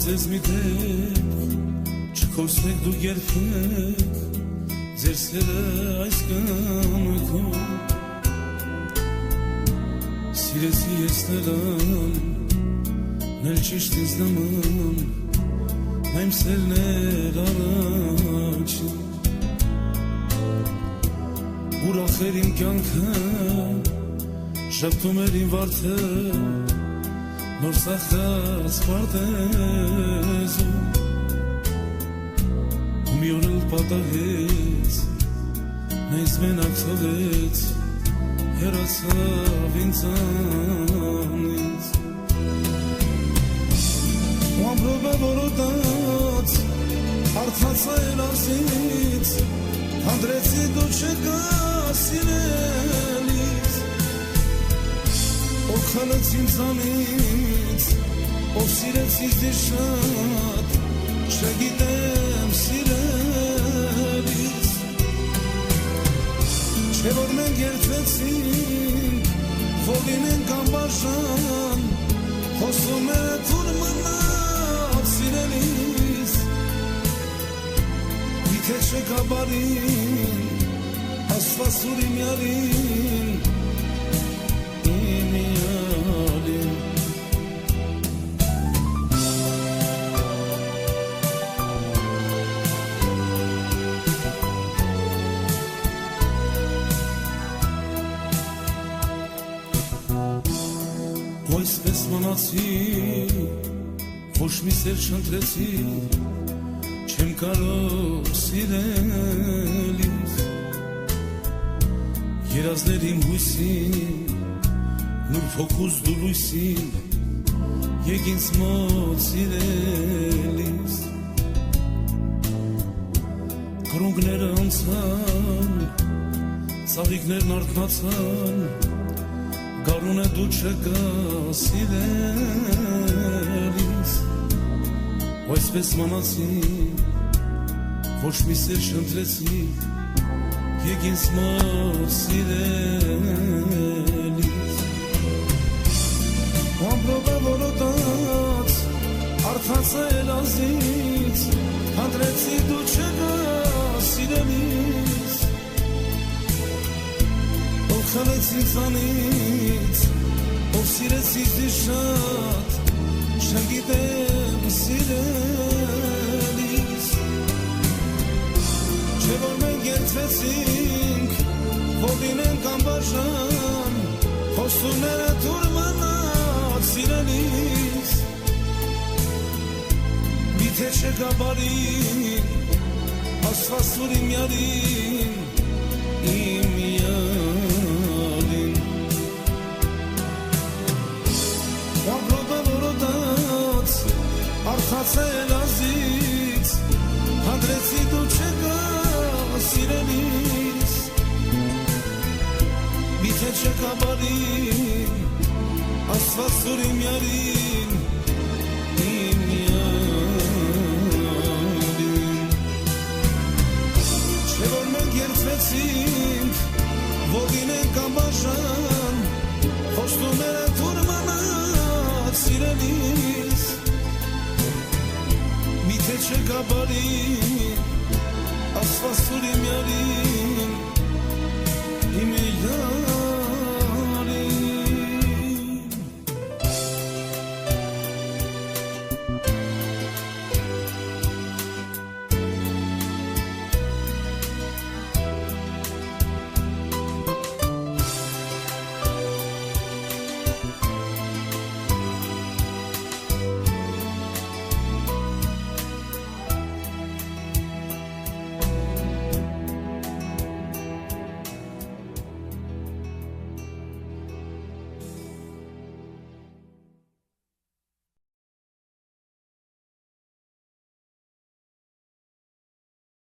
ձեզ մի դեպք չքոսեք դուք երբեք ձեր սերը այս կամքում սիրեցի ես նրան նել ճիշտ ինձ նման նա իմ սերն էր առաջին ուրախ էր իմ կյանքը շփթում էր իմ վարդը նոր սախած պարտեզում ու մի օր էլ պատահեց նա ինձ մենակ թողեց հեռացավ ինձանից ու ամպրոպը որոտաց հարթացա էլ արսից հանդրեցի դու չկա սիրելիս ով խլեց ինձանից ով սիրեց ինձ շատ չգիտեմ սիրելիս չէ որ մենք երդվեցինք ողինենք անբաժան խոսում է թուր մնաց սիրելիս միթե չկա բարին ասվասուր իմ յարին Այսպես մնացի, ոչ մի սեր չընտրեցի, չեմ կարող սիրելիս երազներ իմ հույսին, նուր փոքուս դու լույսին, եկ ինձ մոտ սիրելիս կրունկները անցան, ծաղիկներն արթնացան Գարուն է դու չկա սիրելիս Այսպես մնացի ոչ մի սեր չընտրեցի եկ ինձ մոտ սիրելիս ամպրոպը որոտաց արթացա էլ ազից հանդրեցի դու չկա սիրելիս ով խլեց ինձանից ով սիրեց ինձ շատ չգիտեմ սիրելիս չէ որ մենք երդվեցինք ողինենք անբաժան խոստումները թուր մնաց սիրելիս միթե չկա բարին ասվասուր իմ յարին իմ յարին ամպրոպը որոտաց արթացել ազից հանդրեցի դու չկա սիրելիս միթե չկա բարին ասվասուր իմ յարին իմ յարին չէ որ մենք երդվեցինք ողինենք անբաժան խոստումները թուր մնաց սիրելիս միթե չկա բարին ասվասուր իմ յարին